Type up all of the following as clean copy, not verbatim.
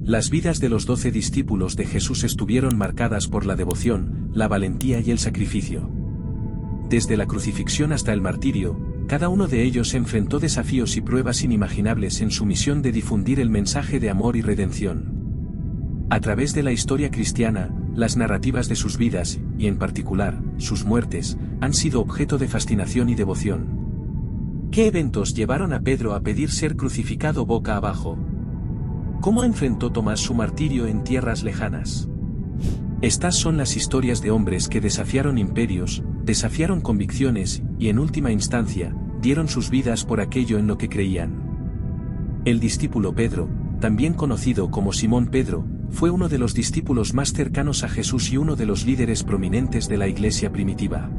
Las vidas de los 12 discípulos de Jesús estuvieron marcadas por la devoción, la valentía y el sacrificio. Desde la crucifixión hasta el martirio, cada uno de ellos enfrentó desafíos y pruebas inimaginables en su misión de difundir el mensaje de amor y redención. A través de la historia cristiana, las narrativas de sus vidas, y en particular, sus muertes, han sido objeto de fascinación y devoción. ¿Qué eventos llevaron a Pedro a pedir ser crucificado boca abajo? ¿Cómo enfrentó Tomás su martirio en tierras lejanas? Estas son las historias de hombres que desafiaron imperios, desafiaron convicciones, y en última instancia, dieron sus vidas por aquello en lo que creían. El discípulo Pedro, también conocido como Simón Pedro, fue uno de los discípulos más cercanos a Jesús y uno de los líderes prominentes de la iglesia primitiva.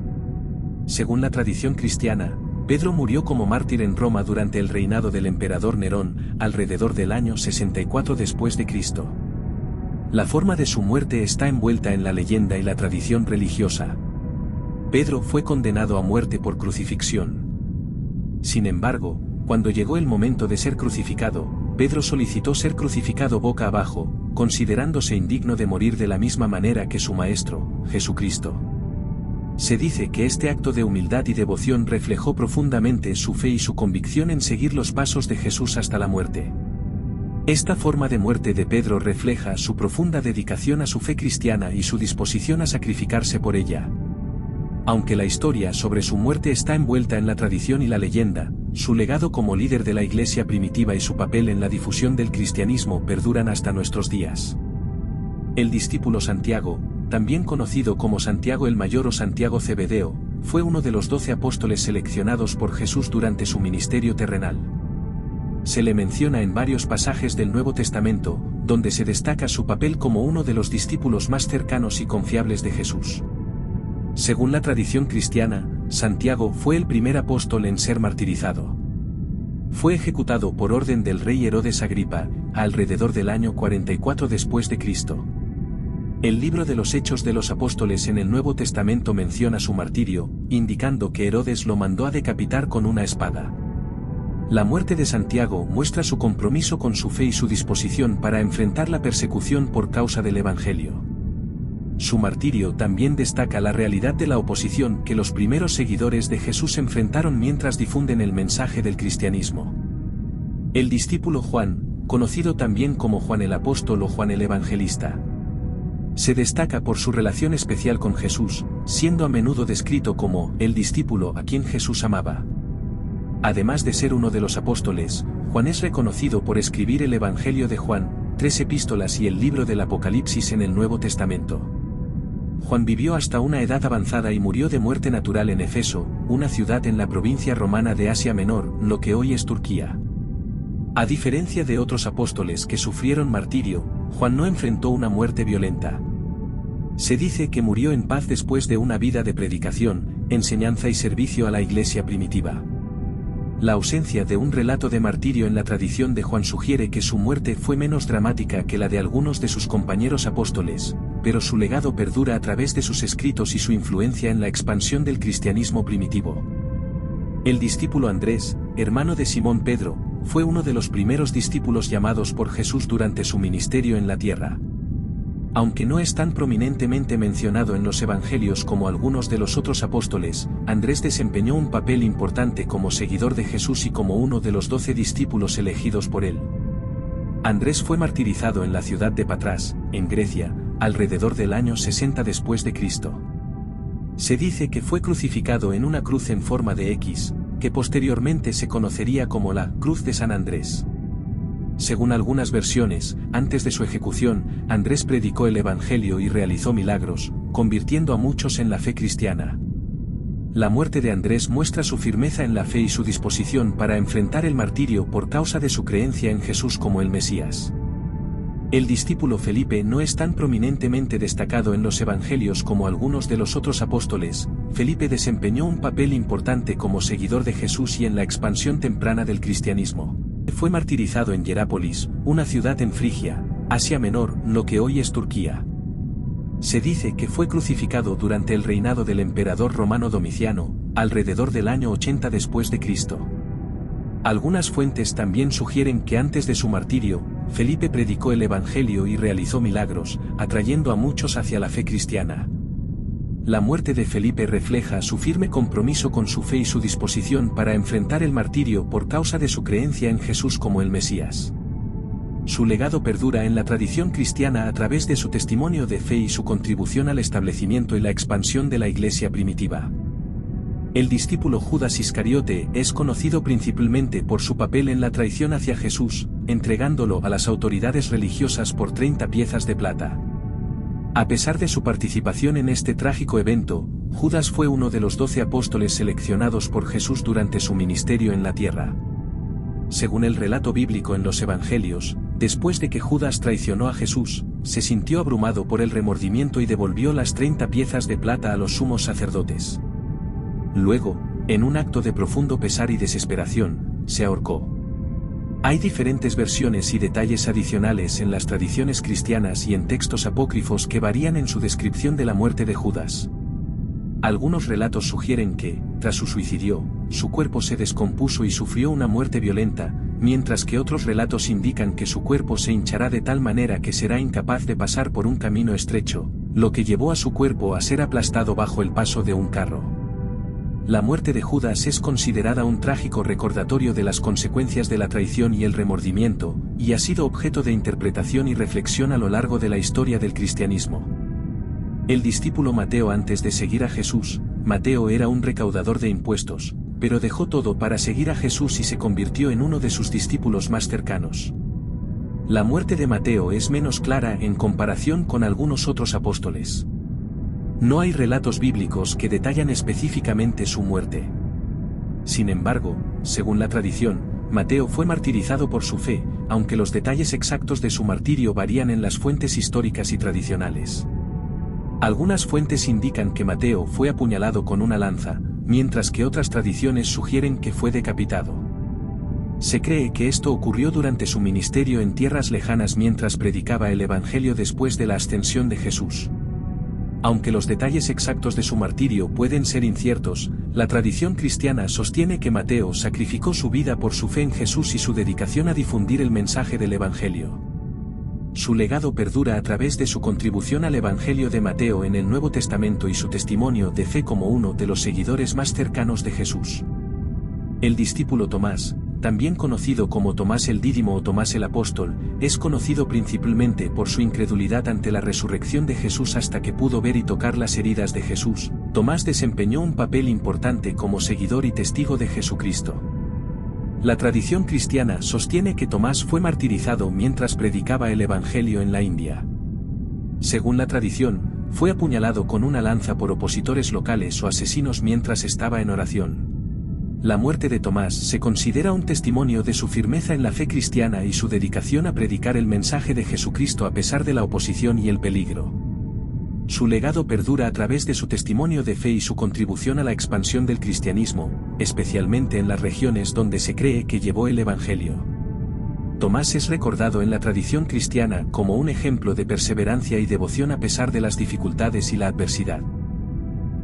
Según la tradición cristiana, Pedro murió como mártir en Roma durante el reinado del emperador Nerón, alrededor del año 64 después de Cristo. La forma de su muerte está envuelta en la leyenda y la tradición religiosa. Pedro fue condenado a muerte por crucifixión. Sin embargo, cuando llegó el momento de ser crucificado, Pedro solicitó ser crucificado boca abajo, considerándose indigno de morir de la misma manera que su Maestro, Jesucristo. Se dice que este acto de humildad y devoción reflejó profundamente su fe y su convicción en seguir los pasos de Jesús hasta la muerte. Esta forma de muerte de Pedro refleja su profunda dedicación a su fe cristiana y su disposición a sacrificarse por ella. Aunque la historia sobre su muerte está envuelta en la tradición y la leyenda, su legado como líder de la iglesia primitiva y su papel en la difusión del cristianismo perduran hasta nuestros días. El discípulo Santiago, también conocido como Santiago el Mayor o Santiago Cebedeo, fue uno de los 12 apóstoles seleccionados por Jesús durante su ministerio terrenal. Se le menciona en varios pasajes del Nuevo Testamento, donde se destaca su papel como uno de los discípulos más cercanos y confiables de Jesús. Según la tradición cristiana, Santiago fue el primer apóstol en ser martirizado. Fue ejecutado por orden del rey Herodes Agripa, alrededor del año 44 después de Cristo. El libro de los Hechos de los Apóstoles en el Nuevo Testamento menciona su martirio, indicando que Herodes lo mandó a decapitar con una espada. La muerte de Santiago muestra su compromiso con su fe y su disposición para enfrentar la persecución por causa del Evangelio. Su martirio también destaca la realidad de la oposición que los primeros seguidores de Jesús enfrentaron mientras difunden el mensaje del cristianismo. El discípulo Juan, conocido también como Juan el Apóstol o Juan el Evangelista, se destaca por su relación especial con Jesús, siendo a menudo descrito como el discípulo a quien Jesús amaba. Además de ser uno de los apóstoles, Juan es reconocido por escribir el Evangelio de Juan, 3 epístolas y el libro del Apocalipsis en el Nuevo Testamento. Juan vivió hasta una edad avanzada y murió de muerte natural en Efeso, una ciudad en la provincia romana de Asia Menor, lo que hoy es Turquía. A diferencia de otros apóstoles que sufrieron martirio, Juan no enfrentó una muerte violenta. Se dice que murió en paz después de una vida de predicación, enseñanza y servicio a la iglesia primitiva. La ausencia de un relato de martirio en la tradición de Juan sugiere que su muerte fue menos dramática que la de algunos de sus compañeros apóstoles, pero su legado perdura a través de sus escritos y su influencia en la expansión del cristianismo primitivo. El discípulo Andrés, hermano de Simón Pedro, fue uno de los primeros discípulos llamados por Jesús durante su ministerio en la tierra. Aunque no es tan prominentemente mencionado en los evangelios como algunos de los otros apóstoles, Andrés desempeñó un papel importante como seguidor de Jesús y como uno de los 12 discípulos elegidos por él. Andrés fue martirizado en la ciudad de Patras, en Grecia, alrededor del año 60 después de Cristo. Se dice que fue crucificado en una cruz en forma de X, que posteriormente se conocería como la Cruz de San Andrés. Según algunas versiones, antes de su ejecución, Andrés predicó el Evangelio y realizó milagros, convirtiendo a muchos en la fe cristiana. La muerte de Andrés muestra su firmeza en la fe y su disposición para enfrentar el martirio por causa de su creencia en Jesús como el Mesías. El discípulo Felipe no es tan prominentemente destacado en los evangelios como algunos de los otros apóstoles. Felipe desempeñó un papel importante como seguidor de Jesús y en la expansión temprana del cristianismo. Fue martirizado en Hierápolis, una ciudad en Frigia, Asia Menor, lo que hoy es Turquía. Se dice que fue crucificado durante el reinado del emperador romano Domiciano, alrededor del año 80 después de Cristo. Algunas fuentes también sugieren que antes de su martirio, Felipe predicó el Evangelio y realizó milagros, atrayendo a muchos hacia la fe cristiana. La muerte de Felipe refleja su firme compromiso con su fe y su disposición para enfrentar el martirio por causa de su creencia en Jesús como el Mesías. Su legado perdura en la tradición cristiana a través de su testimonio de fe y su contribución al establecimiento y la expansión de la Iglesia primitiva. El discípulo Judas Iscariote es conocido principalmente por su papel en la traición hacia Jesús, entregándolo a las autoridades religiosas por 30 piezas de plata. A pesar de su participación en este trágico evento, Judas fue uno de los 12 apóstoles seleccionados por Jesús durante su ministerio en la tierra. Según el relato bíblico en los Evangelios, después de que Judas traicionó a Jesús, se sintió abrumado por el remordimiento y devolvió las 30 piezas de plata a los sumos sacerdotes. Luego, en un acto de profundo pesar y desesperación, se ahorcó. Hay diferentes versiones y detalles adicionales en las tradiciones cristianas y en textos apócrifos que varían en su descripción de la muerte de Judas. Algunos relatos sugieren que, tras su suicidio, su cuerpo se descompuso y sufrió una muerte violenta, mientras que otros relatos indican que su cuerpo se hinchará de tal manera que será incapaz de pasar por un camino estrecho, lo que llevó a su cuerpo a ser aplastado bajo el paso de un carro. La muerte de Judas es considerada un trágico recordatorio de las consecuencias de la traición y el remordimiento, y ha sido objeto de interpretación y reflexión a lo largo de la historia del cristianismo. El discípulo Mateo antes de seguir a Jesús, Mateo era un recaudador de impuestos, pero dejó todo para seguir a Jesús y se convirtió en uno de sus discípulos más cercanos. La muerte de Mateo es menos clara en comparación con algunos otros apóstoles. No hay relatos bíblicos que detallan específicamente su muerte. Sin embargo, según la tradición, Mateo fue martirizado por su fe, aunque los detalles exactos de su martirio varían en las fuentes históricas y tradicionales. Algunas fuentes indican que Mateo fue apuñalado con una lanza, mientras que otras tradiciones sugieren que fue decapitado. Se cree que esto ocurrió durante su ministerio en tierras lejanas mientras predicaba el Evangelio después de la ascensión de Jesús. Aunque los detalles exactos de su martirio pueden ser inciertos, la tradición cristiana sostiene que Mateo sacrificó su vida por su fe en Jesús y su dedicación a difundir el mensaje del Evangelio. Su legado perdura a través de su contribución al Evangelio de Mateo en el Nuevo Testamento y su testimonio de fe como uno de los seguidores más cercanos de Jesús. El discípulo Tomás, también conocido como Tomás el Dídimo o Tomás el Apóstol, es conocido principalmente por su incredulidad ante la resurrección de Jesús hasta que pudo ver y tocar las heridas de Jesús. Tomás desempeñó un papel importante como seguidor y testigo de Jesucristo. La tradición cristiana sostiene que Tomás fue martirizado mientras predicaba el Evangelio en la India. Según la tradición, fue apuñalado con una lanza por opositores locales o asesinos mientras estaba en oración. La muerte de Tomás se considera un testimonio de su firmeza en la fe cristiana y su dedicación a predicar el mensaje de Jesucristo a pesar de la oposición y el peligro. Su legado perdura a través de su testimonio de fe y su contribución a la expansión del cristianismo, especialmente en las regiones donde se cree que llevó el Evangelio. Tomás es recordado en la tradición cristiana como un ejemplo de perseverancia y devoción a pesar de las dificultades y la adversidad.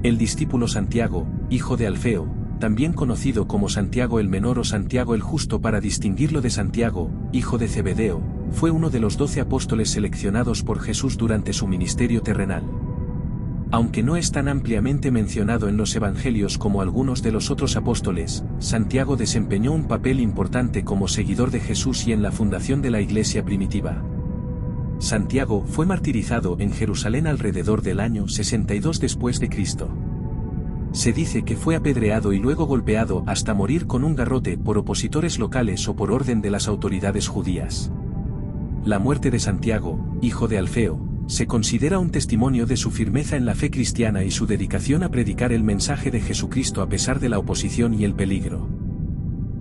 El discípulo Santiago, hijo de Alfeo, también conocido como Santiago el Menor o Santiago el Justo para distinguirlo de Santiago, hijo de Zebedeo, fue uno de los 12 apóstoles seleccionados por Jesús durante su ministerio terrenal. Aunque no es tan ampliamente mencionado en los evangelios como algunos de los otros apóstoles, Santiago desempeñó un papel importante como seguidor de Jesús y en la fundación de la iglesia primitiva. Santiago fue martirizado en Jerusalén alrededor del año 62 después de Cristo. Se dice que fue apedreado y luego golpeado hasta morir con un garrote por opositores locales o por orden de las autoridades judías. La muerte de Santiago, hijo de Alfeo, se considera un testimonio de su firmeza en la fe cristiana y su dedicación a predicar el mensaje de Jesucristo a pesar de la oposición y el peligro.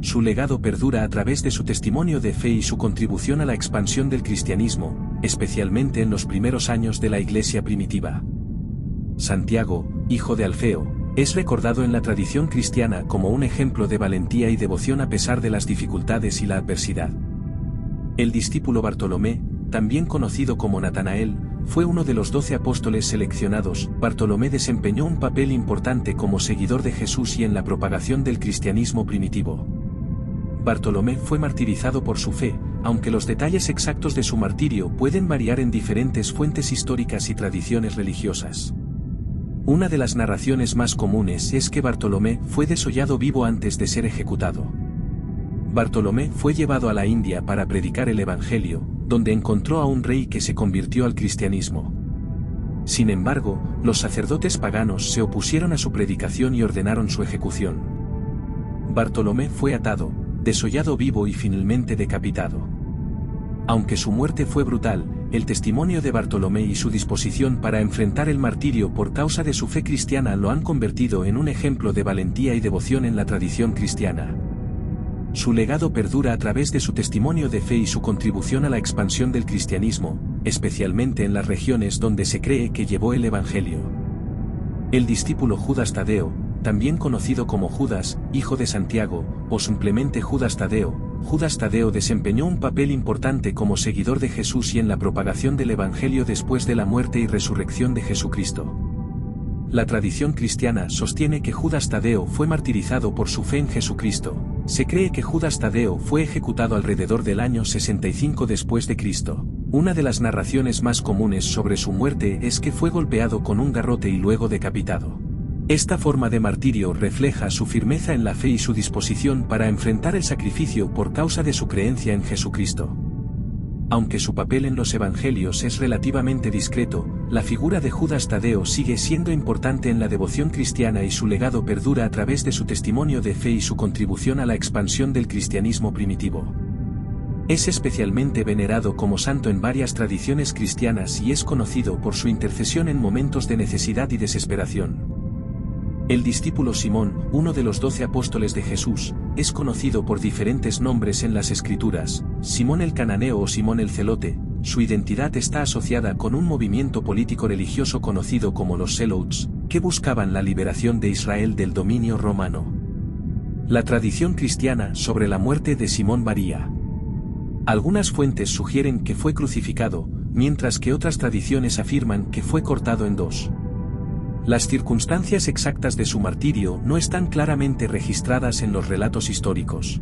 Su legado perdura a través de su testimonio de fe y su contribución a la expansión del cristianismo, especialmente en los primeros años de la iglesia primitiva. Santiago, hijo de Alfeo, es recordado en la tradición cristiana como un ejemplo de valentía y devoción a pesar de las dificultades y la adversidad. El discípulo Bartolomé, también conocido como Natanael, fue uno de los 12 apóstoles seleccionados. Bartolomé desempeñó un papel importante como seguidor de Jesús y en la propagación del cristianismo primitivo. Bartolomé fue martirizado por su fe, aunque los detalles exactos de su martirio pueden variar en diferentes fuentes históricas y tradiciones religiosas. Una de las narraciones más comunes es que Bartolomé fue desollado vivo antes de ser ejecutado. Bartolomé fue llevado a la India para predicar el Evangelio, donde encontró a un rey que se convirtió al cristianismo. Sin embargo, los sacerdotes paganos se opusieron a su predicación y ordenaron su ejecución. Bartolomé fue atado, desollado vivo y finalmente decapitado. Aunque su muerte fue brutal, el testimonio de Bartolomé y su disposición para enfrentar el martirio por causa de su fe cristiana lo han convertido en un ejemplo de valentía y devoción en la tradición cristiana. Su legado perdura a través de su testimonio de fe y su contribución a la expansión del cristianismo, especialmente en las regiones donde se cree que llevó el Evangelio. El discípulo Judas Tadeo, también conocido como Judas, hijo de Santiago, o simplemente Judas Tadeo desempeñó un papel importante como seguidor de Jesús y en la propagación del Evangelio después de la muerte y resurrección de Jesucristo. La tradición cristiana sostiene que Judas Tadeo fue martirizado por su fe en Jesucristo. Se cree que Judas Tadeo fue ejecutado alrededor del año 65 después de Cristo. Una de las narraciones más comunes sobre su muerte es que fue golpeado con un garrote y luego decapitado. Esta forma de martirio refleja su firmeza en la fe y su disposición para enfrentar el sacrificio por causa de su creencia en Jesucristo. Aunque su papel en los evangelios es relativamente discreto, la figura de Judas Tadeo sigue siendo importante en la devoción cristiana y su legado perdura a través de su testimonio de fe y su contribución a la expansión del cristianismo primitivo. Es especialmente venerado como santo en varias tradiciones cristianas y es conocido por su intercesión en momentos de necesidad y desesperación. El discípulo Simón, uno de los 12 apóstoles de Jesús, es conocido por diferentes nombres en las Escrituras: Simón el Cananeo o Simón el Celote. Su identidad está asociada con un movimiento político religioso conocido como los Zelotes, que buscaban la liberación de Israel del dominio romano. La tradición cristiana sobre la muerte de Simón varía. Algunas fuentes sugieren que fue crucificado, mientras que otras tradiciones afirman que fue cortado en dos. Las circunstancias exactas de su martirio no están claramente registradas en los relatos históricos.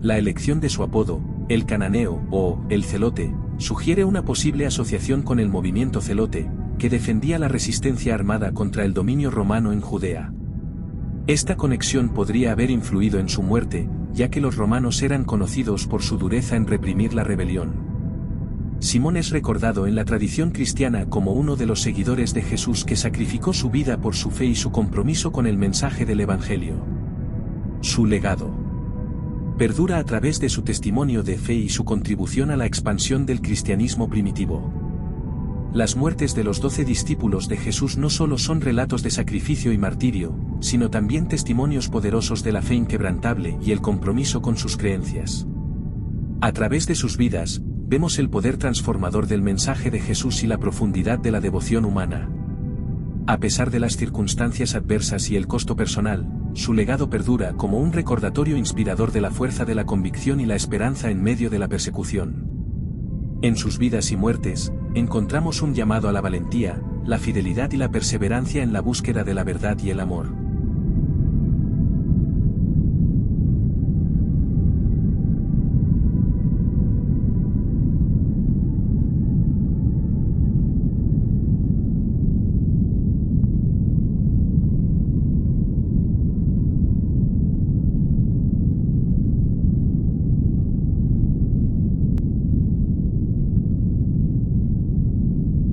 La elección de su apodo, el Cananeo o el Celote, sugiere una posible asociación con el movimiento celote, que defendía la resistencia armada contra el dominio romano en Judea. Esta conexión podría haber influido en su muerte, ya que los romanos eran conocidos por su dureza en reprimir la rebelión. Simón es recordado en la tradición cristiana como uno de los seguidores de Jesús que sacrificó su vida por su fe y su compromiso con el mensaje del Evangelio. Su legado perdura a través de su testimonio de fe y su contribución a la expansión del cristianismo primitivo. Las muertes de los 12 discípulos de Jesús no solo son relatos de sacrificio y martirio, sino también testimonios poderosos de la fe inquebrantable y el compromiso con sus creencias. A través de sus vidas, vemos el poder transformador del mensaje de Jesús y la profundidad de la devoción humana. A pesar de las circunstancias adversas y el costo personal, su legado perdura como un recordatorio inspirador de la fuerza de la convicción y la esperanza en medio de la persecución. En sus vidas y muertes, encontramos un llamado a la valentía, la fidelidad y la perseverancia en la búsqueda de la verdad y el amor.